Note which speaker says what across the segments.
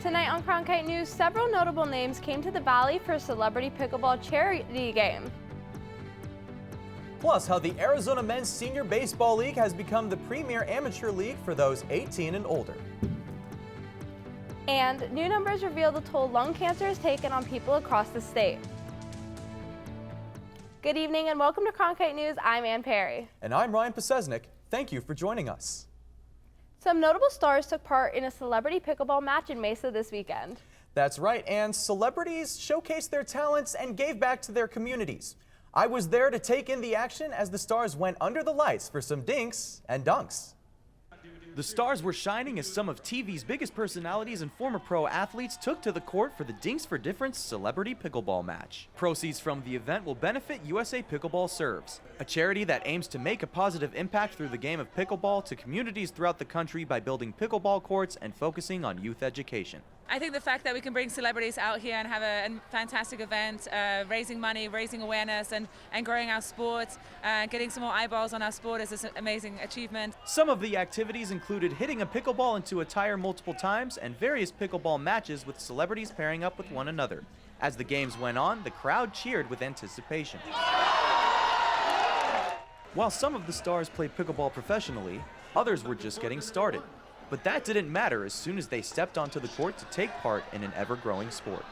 Speaker 1: Tonight on Cronkite News, several notable names came to the Valley for a celebrity pickleball charity game.
Speaker 2: Plus, how the Arizona Men's Senior Baseball League has become the premier amateur league for those 18 and older.
Speaker 1: And new numbers reveal the toll lung cancer has taken on people across the state. Good evening and welcome to Cronkite News. I'm Ann Perry.
Speaker 2: And I'm Ryan Posesnik. Thank you for joining us.
Speaker 1: Some notable stars took part in a celebrity pickleball match in Mesa this weekend.
Speaker 2: That's right, and celebrities showcased their talents and gave back to their communities. I was there to take in the action as the stars went under the lights for some dinks and dunks. The stars were shining as some of TV's biggest personalities and former pro athletes took to the court for the Dinks for Difference celebrity pickleball match. Proceeds from the event will benefit USA Pickleball Serves, a charity that aims to make a positive impact through the game of pickleball to communities throughout the country by building pickleball courts and focusing on youth education.
Speaker 3: I think the fact that we can bring celebrities out here and have a fantastic event, raising money, raising awareness, and growing our sport, getting some more eyeballs on our sport is an amazing achievement.
Speaker 2: Some of the activities included hitting a pickleball into a tire multiple times and various pickleball matches with celebrities pairing up with one another. As the games went on, the crowd cheered with anticipation. While some of the stars played pickleball professionally, others were just getting started. But that didn't matter as soon as they stepped onto the court to take part in an ever-growing sport.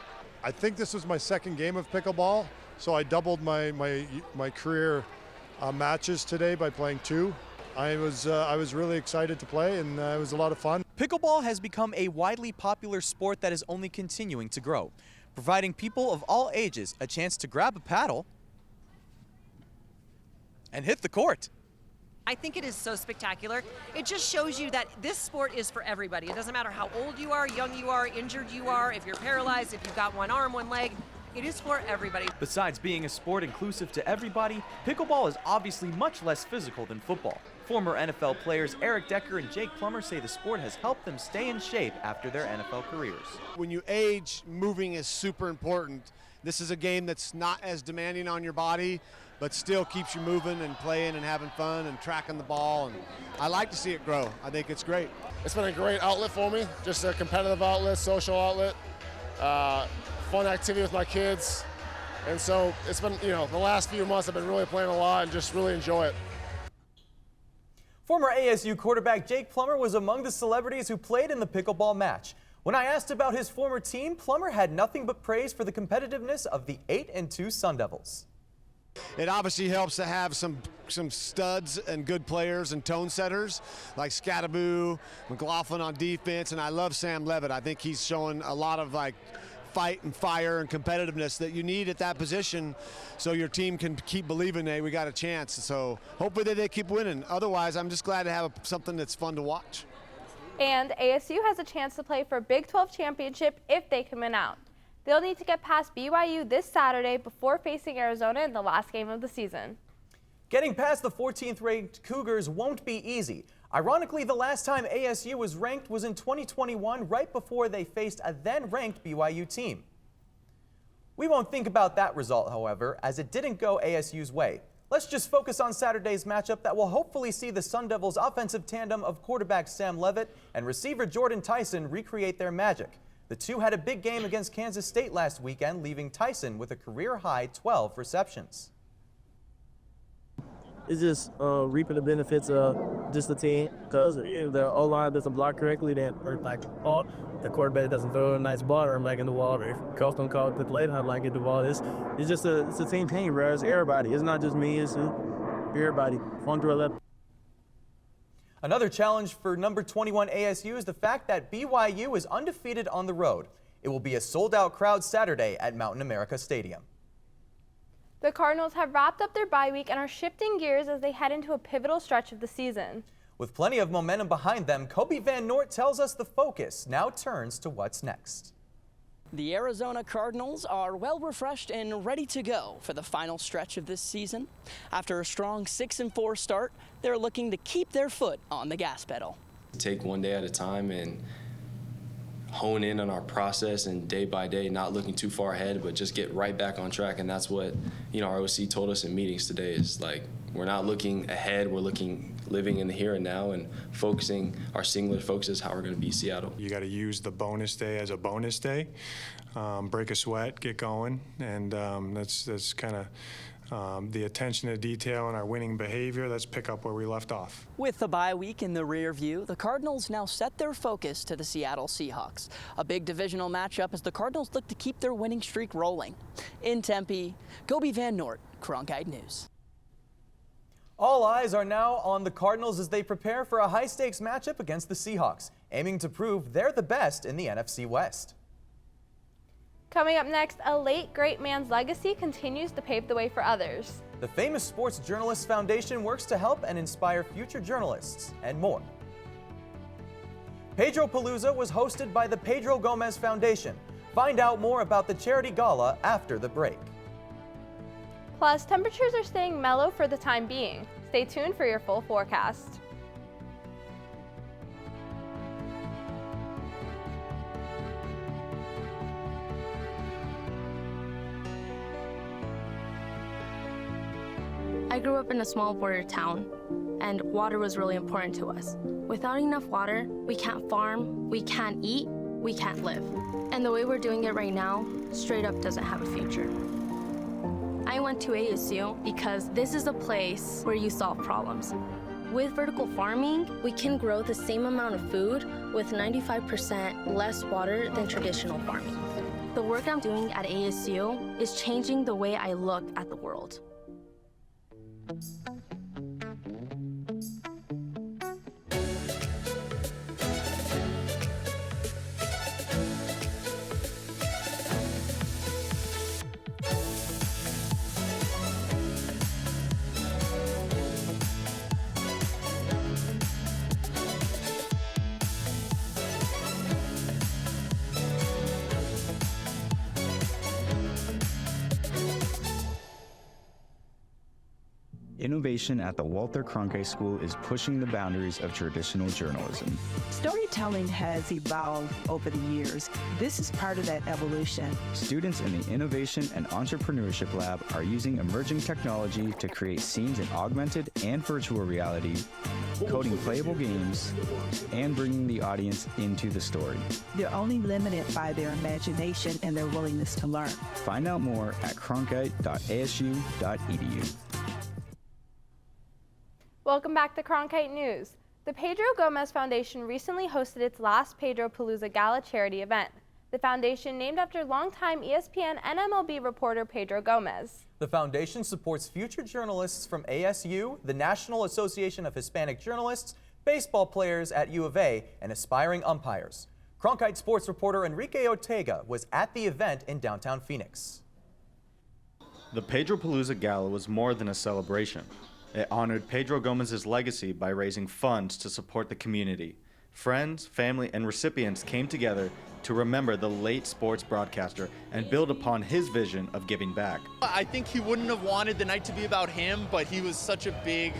Speaker 4: I think this was my second game of pickleball, so I doubled my career matches today by playing 2. I was really excited to play, and it was a lot of fun.
Speaker 2: Pickleball has become a widely popular sport that is only continuing to grow, providing people of all ages a chance to grab a paddle and hit the court.
Speaker 5: I think it is so spectacular. It just shows you that this sport is for everybody. It doesn't matter how old you are, young you are, injured you are, if you're paralyzed, if you've got one arm, one leg. It is for everybody.
Speaker 2: Besides being a sport inclusive to everybody, pickleball is obviously much less physical than football. Former NFL players Eric Decker and Jake Plummer say the sport has helped them stay in shape after their NFL careers.
Speaker 6: When you age, moving is super important. This is a game that's not as demanding on your body, but still keeps you moving and playing and having fun and tracking the ball. And I like to see it grow. I think it's great.
Speaker 7: It's been a great outlet for me, just a competitive outlet, social outlet, fun activity with my kids. And so it's been, the last few months I've been really playing a lot and just really enjoy it.
Speaker 2: Former ASU quarterback Jake Plummer was among the celebrities who played in the pickleball match. When I asked about his former team, Plummer had nothing but praise for the competitiveness of the 8-2 Sun Devils.
Speaker 6: It obviously helps to have some studs and good players and tone setters like Scattaboo, McLaughlin on defense, and I love Sam Levitt. I think he's showing a lot of fight and fire and competitiveness that you need at that position so your team can keep believing, hey, we got a chance. So hopefully they keep winning. Otherwise, I'm just glad to have something that's fun to watch.
Speaker 1: And ASU has a chance to play for a Big 12 championship if they can win out. They'll need to get past BYU this Saturday before facing Arizona in the last game of the season.
Speaker 2: Getting past the 14th-ranked Cougars won't be easy. Ironically, the last time ASU was ranked was in 2021, right before they faced a then-ranked BYU team. We won't think about that result, however, as it didn't go ASU's way. Let's just focus on Saturday's matchup that will hopefully see the Sun Devils' offensive tandem of quarterback Sam Levitt and receiver Jordan Tyson recreate their magic. The two had a big game against Kansas State last weekend, leaving Tyson with a career-high 12 receptions.
Speaker 8: It's just reaping the benefits of just the team, because if the O-line doesn't block correctly, then the quarterback doesn't throw a nice ball or in the wall, or if coach don't call the play, not get the ball. It's just it's a team team, bro. It's everybody. It's not just me. It's everybody. 1 through 11.
Speaker 2: Another challenge for number 21 ASU is the fact that BYU is undefeated on the road. It will be a sold-out crowd Saturday at Mountain America Stadium.
Speaker 1: The Cardinals have wrapped up their bye week and are shifting gears as they head into a pivotal stretch of the season.
Speaker 2: With plenty of momentum behind them, Kobe Van Noort tells us the focus now turns to what's next.
Speaker 9: The Arizona Cardinals are well refreshed and ready to go for the final stretch of this season. After a strong 6-4 start, they're looking to keep their foot on the gas pedal.
Speaker 10: Take one day at a time and hone in on our process, and day by day, not looking too far ahead, but just get right back on track. And that's what, our OC told us in meetings today is We're not looking ahead, we're living in the here and now and focusing, our singular focus is how we're going to beat Seattle.
Speaker 11: You got to use the bonus day as a bonus day, break a sweat, get going, and that's kind of the attention to detail and our winning behavior. Let's pick up where we left off.
Speaker 9: With the bye week in the rear view, the Cardinals now set their focus to the Seattle Seahawks. A big divisional matchup as the Cardinals look to keep their winning streak rolling. In Tempe, Gobi Van Noort, Cronkite News.
Speaker 2: All eyes are now on the Cardinals as they prepare for a high-stakes matchup against the Seahawks, aiming to prove they're the best in the NFC West.
Speaker 1: Coming up next, a late great man's legacy continues to pave the way for others.
Speaker 2: The Famous Sports Journalists Foundation works to help and inspire future journalists, and more. Pedro Palooza was hosted by the Pedro Gomez Foundation. Find out more about the charity gala after the break.
Speaker 1: Plus, temperatures are staying mellow for the time being. Stay tuned for your full forecast.
Speaker 12: I grew up in a small border town, and water was really important to us. Without enough water, we can't farm, we can't eat, we can't live. And the way we're doing it right now, straight up doesn't have a future. I went to ASU because this is a place where you solve problems. With vertical farming, we can grow the same amount of food with 95% less water than traditional farming. The work I'm doing at ASU is changing the way I look at the world.
Speaker 13: Innovation at the Walter Cronkite School is pushing the boundaries of traditional journalism.
Speaker 14: Storytelling has evolved over the years. This is part of that evolution.
Speaker 13: Students in the Innovation and Entrepreneurship Lab are using emerging technology to create scenes in augmented and virtual reality, coding playable games, and bringing the audience into the story.
Speaker 14: They're only limited by their imagination and their willingness to learn.
Speaker 13: Find out more at cronkite.asu.edu.
Speaker 1: Welcome back to Cronkite News. The Pedro Gomez Foundation recently hosted its last Pedro Palooza Gala charity event. The foundation named after longtime ESPN and MLB reporter Pedro Gomez.
Speaker 2: The foundation supports future journalists from ASU, the National Association of Hispanic Journalists, baseball players at U of A, and aspiring umpires. Cronkite sports reporter Enrique Ortega was at the event in downtown Phoenix.
Speaker 15: The Pedro Palooza Gala was more than a celebration. It honored Pedro Gomez's legacy by raising funds to support the community. Friends, family, and recipients came together to remember the late sports broadcaster and build upon his vision of giving back.
Speaker 16: I think he wouldn't have wanted the night to be about him, but he was such a big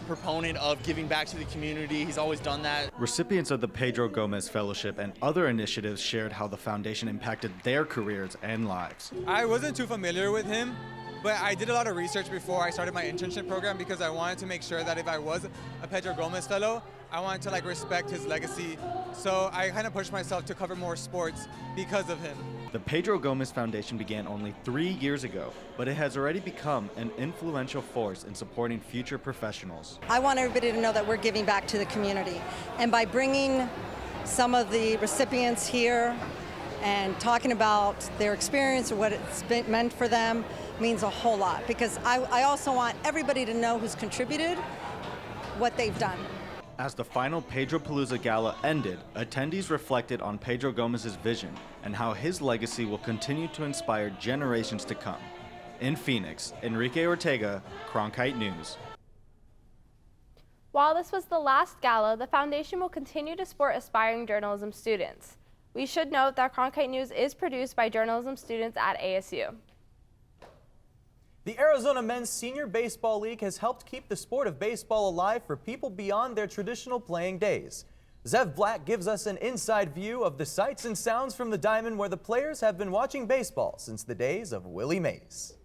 Speaker 16: proponent of giving back to the community. He's always done that.
Speaker 15: Recipients of the Pedro Gomez Fellowship and other initiatives shared how the foundation impacted their careers and lives.
Speaker 17: I wasn't too familiar with him, but I did a lot of research before I started my internship program because I wanted to make sure that if I was a Pedro Gomez fellow, I wanted to respect his legacy. So I kind of pushed myself to cover more sports because of him.
Speaker 15: The Pedro Gomez Foundation began only 3 years ago, but it has already become an influential force in supporting future professionals.
Speaker 18: I want everybody to know that we're giving back to the community. And by bringing some of the recipients here and talking about their experience or what it's meant for them means a whole lot, because I also want everybody to know who's contributed, what they've done.
Speaker 15: As the final Pedro Palooza Gala ended, attendees reflected on Pedro Gomez's vision and how his legacy will continue to inspire generations to come. In Phoenix, Enrique Ortega, Cronkite News.
Speaker 1: While this was the last gala, the foundation will continue to support aspiring journalism students. We should note that Cronkite News is produced by journalism students at ASU.
Speaker 2: The Arizona Men's Senior Baseball League has helped keep the sport of baseball alive for people beyond their traditional playing days. Zev Black gives us an inside view of the sights and sounds from the diamond where the players have been watching baseball since the days of Willie Mays.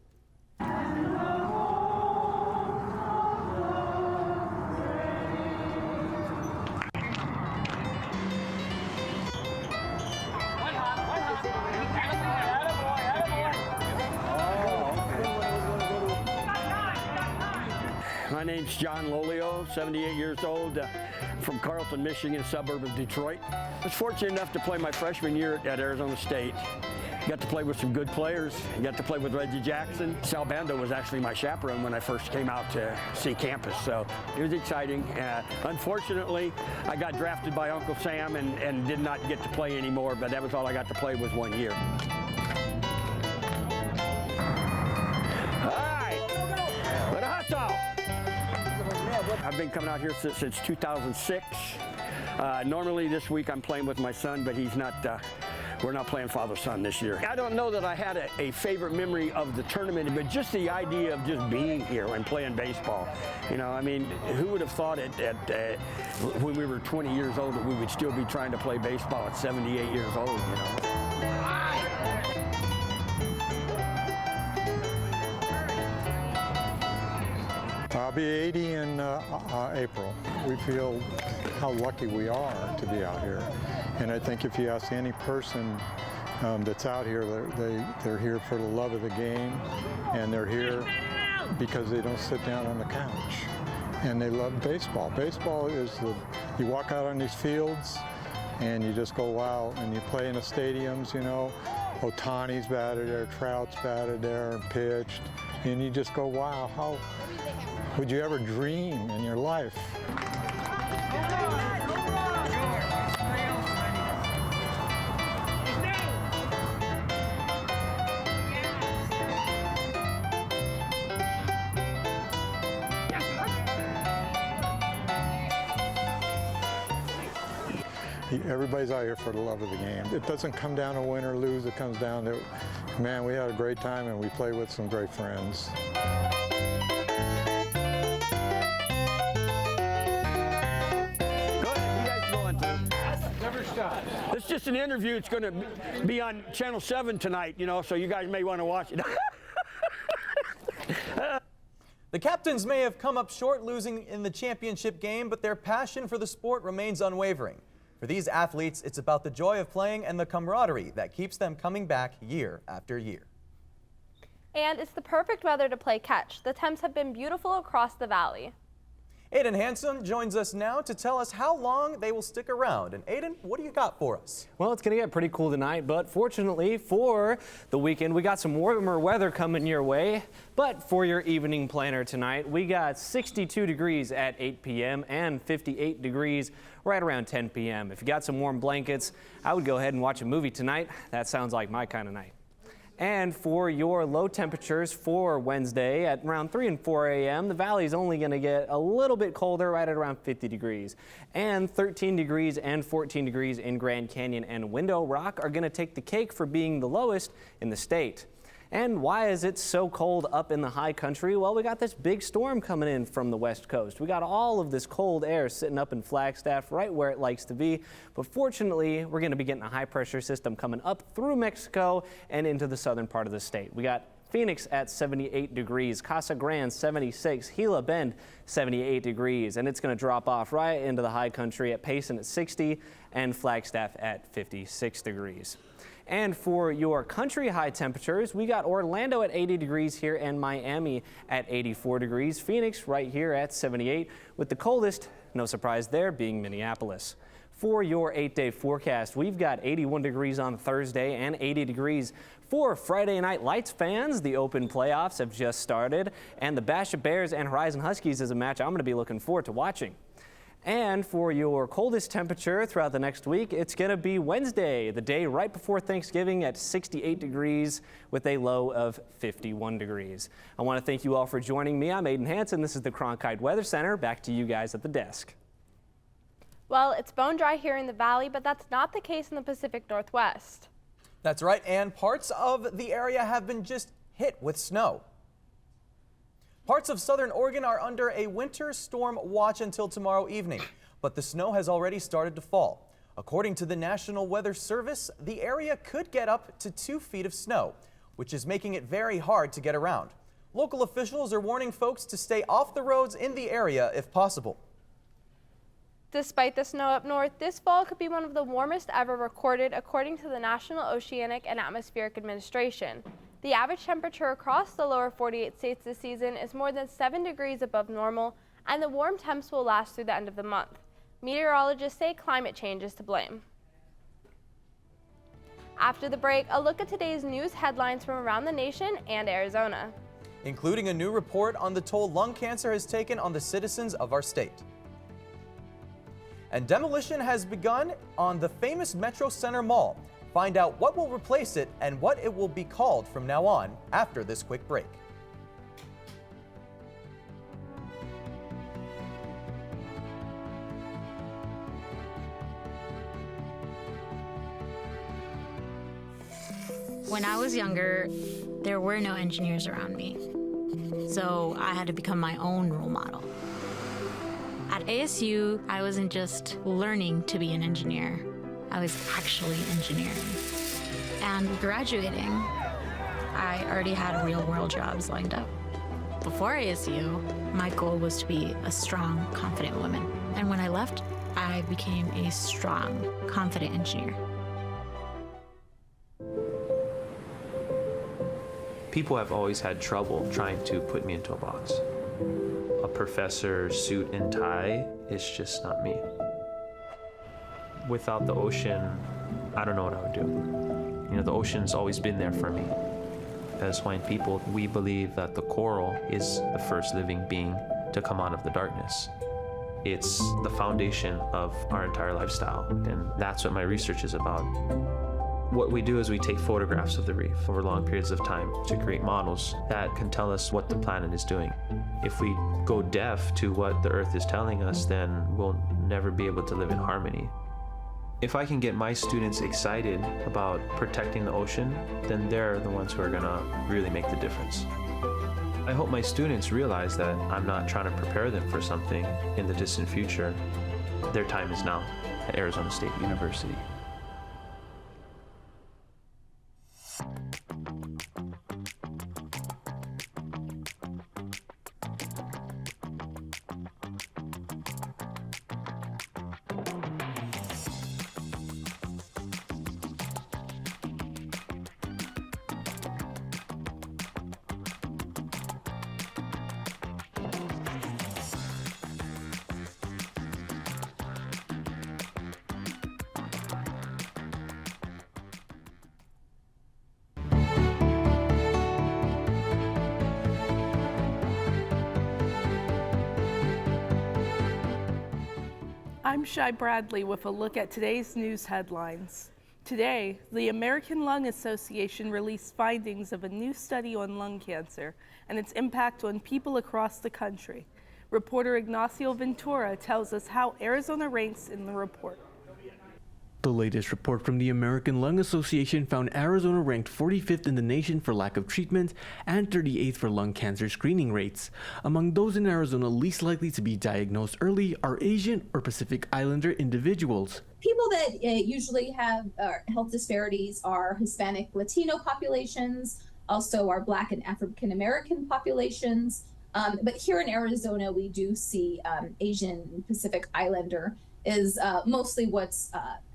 Speaker 19: My name's John Lolio, 78 years old, from Carlton, Michigan, suburb of Detroit. I was fortunate enough to play my freshman year at Arizona State. Got to play with some good players. Got to play with Reggie Jackson. Sal Bando was actually my chaperone when I first came out to see campus, so it was exciting. Unfortunately, I got drafted by Uncle Sam and did not get to play anymore, but that was all I got to play was 1 year. I've been coming out here since 2006. Normally this week I'm playing with my son, but he's not, we're not playing father-son this year. I don't know that I had a favorite memory of the tournament, but just the idea of just being here and playing baseball. You know, I mean, who would have thought when we were 20 years old that we would still be trying to play baseball at 78 years old, you know?
Speaker 20: I'll be 80 in April. We feel how lucky we are to be out here. And I think if you ask any person that's out here, they're here for the love of the game, and they're here because they don't sit down on the couch. And they love baseball. Baseball is you walk out on these fields and you just go, wow, and you play in the stadiums, you know. Ohtani's batted there, Trout's batted there and pitched, and you just go, wow, how would you ever dream in your life? Everybody's out here for the love of the game. It doesn't come down to win or lose. It comes down to, man, we had a great time and we played with some great friends.
Speaker 19: It's just an interview. It's going to be on Channel 7 tonight, you know, so you guys may want to watch it.
Speaker 2: The captains may have come up short losing in the championship game, but their passion for the sport remains unwavering. For these athletes, it's about the joy of playing and the camaraderie that keeps them coming back year after year.
Speaker 1: And it's the perfect weather to play catch. The temps have been beautiful across the valley.
Speaker 2: Aiden Hanson joins us now to tell us how long they will stick around. And Aiden, what do you got for us?
Speaker 21: Well, it's going to get pretty cool tonight, but fortunately for the weekend, we got some warmer weather coming your way. But for your evening planner tonight, we got 62 degrees at 8 p.m. and 58 degrees right around 10 p.m. If you got some warm blankets, I would go ahead and watch a movie tonight. That sounds like my kind of night. And for your low temperatures for Wednesday at around 3 and 4 a.m., the valley is only going to get a little bit colder, right at around 50 degrees. And 13 degrees and 14 degrees in Grand Canyon and Window Rock are going to take the cake for being the lowest in the state. And why is it so cold up in the high country? Well, we got this big storm coming in from the west coast. We got all of this cold air sitting up in Flagstaff, right where it likes to be. But fortunately, we're going to be getting a high pressure system coming up through Mexico and into the southern part of the state. We got Phoenix at 78 degrees, Casa Grande 76, Gila Bend 78 degrees, and it's going to drop off right into the high country at Payson at 60 and Flagstaff at 56 degrees. And for your country high temperatures, we got Orlando at 80 degrees here and Miami at 84 degrees. Phoenix right here at 78, with the coldest, no surprise there, being Minneapolis. For your 8-day forecast, we've got 81 degrees on Thursday and 80 degrees for Friday Night Lights fans. The Open playoffs have just started, and the Bash of Bears and Horizon Huskies is a match I'm going to be looking forward to watching. And for your coldest temperature throughout the next week, it's going to be Wednesday, the day right before Thanksgiving at 68 degrees with a low of 51 degrees. I want to thank you all for joining me. I'm Aiden Hanson. This is the Cronkite Weather Center. Back to you guys at the desk.
Speaker 1: Well, it's bone dry here in the valley, but that's not the case in the Pacific Northwest.
Speaker 2: That's right, and parts of the area have been just hit with snow. Parts of southern Oregon are under a winter storm watch until tomorrow evening, but the snow has already started to fall. According to the National Weather Service, the area could get up to 2 feet of snow, which is making it very hard to get around. Local officials are warning folks to stay off the roads in the area if possible.
Speaker 1: Despite the snow up north, this fall could be one of the warmest ever recorded, according to the National Oceanic and Atmospheric Administration. The average temperature across the lower 48 states this season is more than 7 degrees above normal, and the warm temps will last through the end of the month. Meteorologists say climate change is to blame. After the break, a look at today's news headlines from around the nation and Arizona,
Speaker 2: including a new report on the toll lung cancer has taken on the citizens of our state. And demolition has begun on the famous Metro Center Mall. Find out what will replace it and what it will be called from now on after this quick break.
Speaker 3: When I was younger, there were no engineers around me, so I had to become my own role model. At ASU, I wasn't just learning to be an engineer, I was actually engineering. And graduating, I already had real-world jobs lined up. Before ASU, my goal was to be a strong, confident woman. And when I left, I became a strong, confident engineer.
Speaker 22: People have always had trouble trying to put me into a box. A professor, suit and tie is just not me. Without the ocean, I don't know what I would do. You know, the ocean's always been there for me. As Hawaiian people, we believe that the coral is the first living being to come out of the darkness. It's the foundation of our entire lifestyle, and that's what my research is about. What we do is we take photographs of the reef over long periods of time to create models that can tell us what the planet is doing. If we go deaf to what the Earth is telling us, then we'll never be able to live in harmony. If I can get my students excited about protecting the ocean, then they're the ones who are gonna really make the difference. I hope my students realize that I'm not trying to prepare them for something in the distant future. Their time is now at Arizona State University.
Speaker 23: I'm Shai Bradley with a look at today's news headlines. Today, the American Lung Association released findings of a new study on lung cancer and its impact on people across the country. Reporter Ignacio Ventura tells us how Arizona ranks in the report.
Speaker 24: The latest report from the American Lung Association found Arizona ranked 45th in the nation for lack of treatment and 38th for lung cancer screening rates. Among those in Arizona least likely to be diagnosed early are Asian or Pacific Islander individuals.
Speaker 25: People that usually have health disparities are Hispanic Latino populations, also our Black and African American populations. But here in Arizona, we do see Asian Pacific Islander is mostly what's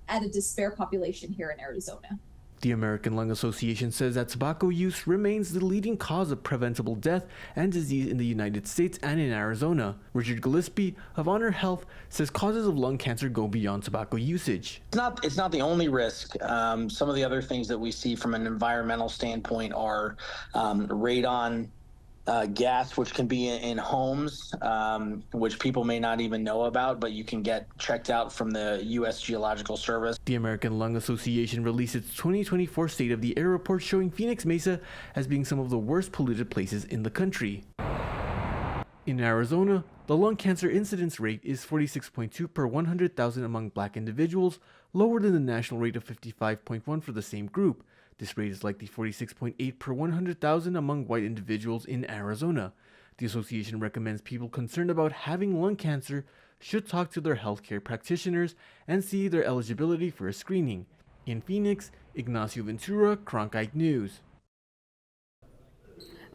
Speaker 25: at a despair population here in Arizona.
Speaker 24: The American Lung Association says that tobacco use remains the leading cause of preventable death and disease in the United States and in Arizona. Richard Gillespie of Honor Health says causes of lung cancer go beyond tobacco usage.
Speaker 26: It's not the only risk. Some of the other things that we see from an environmental standpoint are radon gas, which can be in homes, which people may not even know about, but you can get checked out from the U.S. Geological Service.
Speaker 24: The American Lung Association released its 2024 State of the Air report showing Phoenix Mesa as being some of the worst polluted places in the country. In Arizona, the lung cancer incidence rate is 46.2 per 100,000 among Black individuals, lower than the national rate of 55.1 for the same group. This rate is likely 46.8 per 100,000 among white individuals in Arizona. The association recommends people concerned about having lung cancer should talk to their healthcare practitioners and see their eligibility for a screening. In Phoenix, Ignacio Ventura, Cronkite News.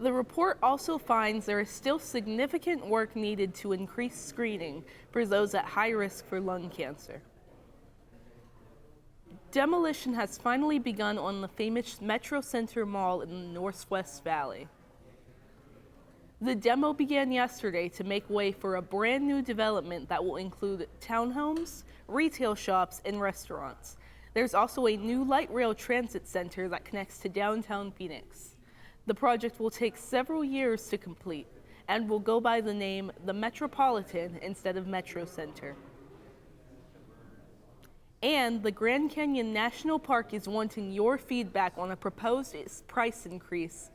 Speaker 23: The report also finds there is still significant work needed to increase screening for those at high risk for lung cancer. Demolition has finally begun on the famous Metro Center Mall in the Northwest Valley. The demo began yesterday to make way for a brand new development that will include townhomes, retail shops, and restaurants. There's also a new light rail transit center that connects to downtown Phoenix. The project will take several years to complete and will go by the name the Metropolitan instead of Metro Center. And the Grand Canyon National Park is wanting your feedback on a proposed price increase.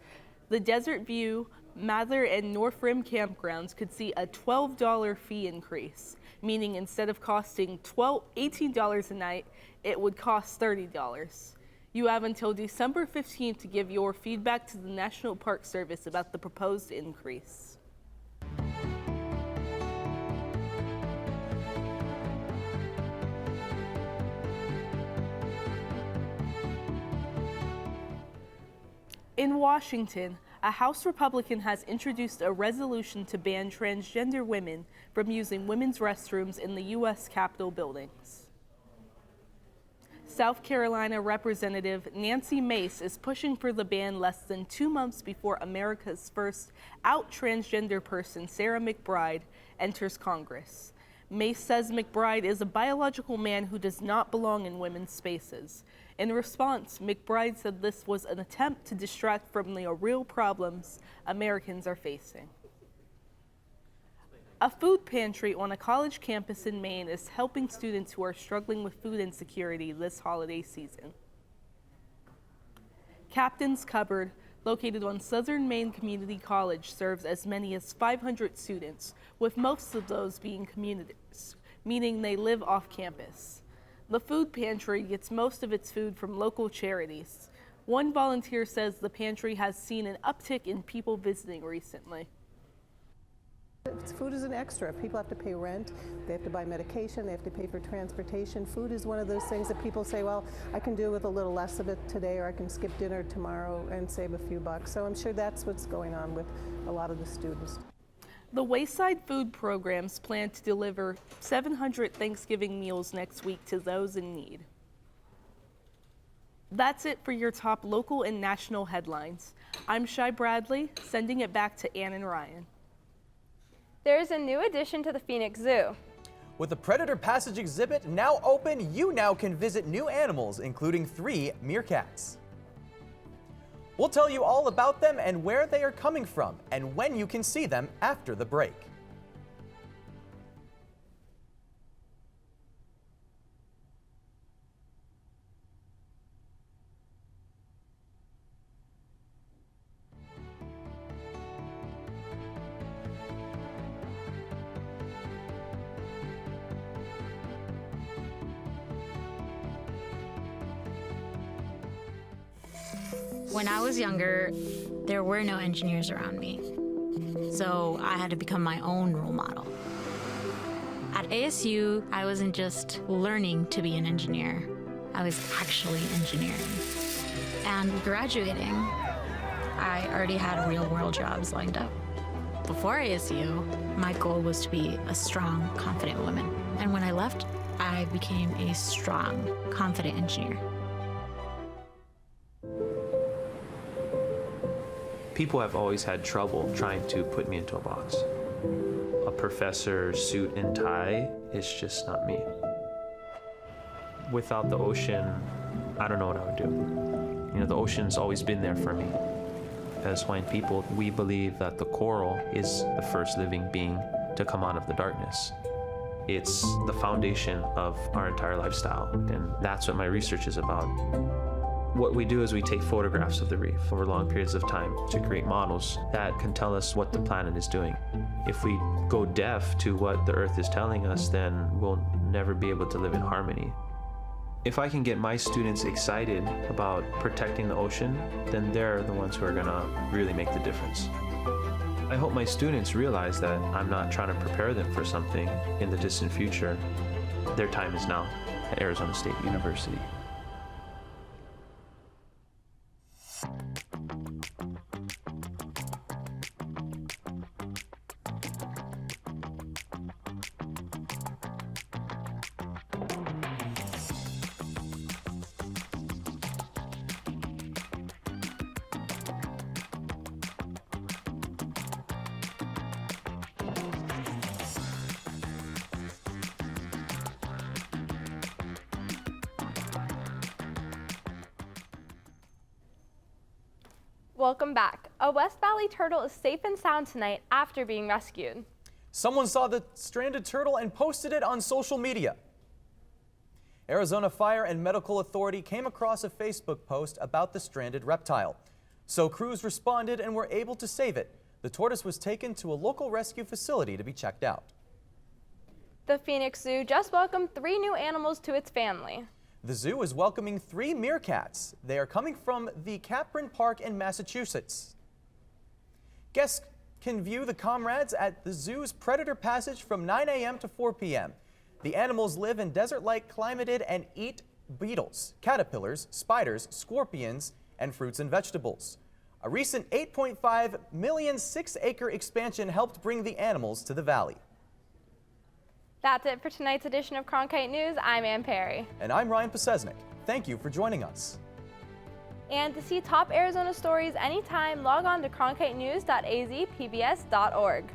Speaker 23: The Desert View, Mather, and North Rim campgrounds could see a $12 fee increase, meaning instead of costing $18 a night, it would cost $30. You have until December 15th to give your feedback to the National Park Service about the proposed increase. In Washington, a House Republican has introduced a resolution to ban transgender women from using women's restrooms in the U.S. Capitol buildings. South Carolina Representative Nancy Mace is pushing for the ban less than 2 months before America's first out transgender person, Sarah McBride, enters Congress. Mace says McBride is a biological man who does not belong in women's spaces. In response, McBride said this was an attempt to distract from the real problems Americans are facing. A food pantry on a college campus in Maine is helping students who are struggling with food insecurity this holiday season. Captain's Cupboard, located on Southern Maine Community College, serves as many as 500 students, with most of those being communities, meaning they live off campus. The food pantry gets most of its food from local charities. One volunteer says the pantry has seen an uptick in people visiting recently.
Speaker 4: Food is an extra. People have to pay rent, they have to buy medication, they have to pay for transportation. Food is one of those things that people say, well, I can do with a little less of it today, or I can skip dinner tomorrow and save a few bucks. So I'm sure that's what's going on with a lot of the students.
Speaker 23: The Wayside Food Programs plan to deliver 700 Thanksgiving meals next week to those in need. That's it for your top local and national headlines. I'm Shai Bradley, sending it back to Ann and Ryan.
Speaker 1: There is a new addition to the Phoenix Zoo.
Speaker 2: With the Predator Passage exhibit now open, you now can visit new animals, including 3 meerkats. We'll tell you all about them and where they are coming from and when you can see them after the break.
Speaker 3: When I was younger, there were no engineers around me, so I had to become my own role model. At ASU, I wasn't just learning to be an engineer, I was actually engineering. And graduating, I already had real-world jobs lined up. Before ASU, my goal was to be a strong, confident woman. And when I left, I became a strong, confident engineer.
Speaker 22: People have always had trouble trying to put me into a box. A professor, suit and tie is just not me. Without the ocean, I don't know what I would do. You know, the ocean's always been there for me. As Hawaiian people, we believe that the coral is the first living being to come out of the darkness. It's the foundation of our entire lifestyle, and that's what my research is about. What we do is we take photographs of the reef over long periods of time to create models that can tell us what the planet is doing. If we go deaf to what the Earth is telling us, then we'll never be able to live in harmony. If I can get my students excited about protecting the ocean, then they're the ones who are gonna really make the difference. I hope my students realize that I'm not trying to prepare them for something in the distant future. Their time is now at Arizona State University.
Speaker 1: Welcome back. A West Valley turtle is safe and sound tonight after being rescued.
Speaker 2: Someone saw the stranded turtle and posted it on social media. Arizona Fire and Medical Authority came across a Facebook post about the stranded reptile. So crews responded and were able to save it. The tortoise was taken to a local rescue facility to be checked out.
Speaker 1: The Phoenix Zoo just welcomed 3 new animals to its family.
Speaker 2: The zoo is welcoming 3 meerkats. They are coming from the Capron Park in Massachusetts. Guests can view the comrades at the zoo's Predator Passage from 9 a.m. to 4 p.m. The animals live in desert-like climate and eat beetles, caterpillars, spiders, scorpions, and fruits and vegetables. A recent 8.5 million 6-acre expansion helped bring the animals to the valley.
Speaker 1: That's it for tonight's edition of Cronkite News. I'm Ann Perry.
Speaker 2: And I'm Ryan Posesnik. Thank you for joining us.
Speaker 1: And to see top Arizona stories anytime, log on to cronkitenews.azpbs.org.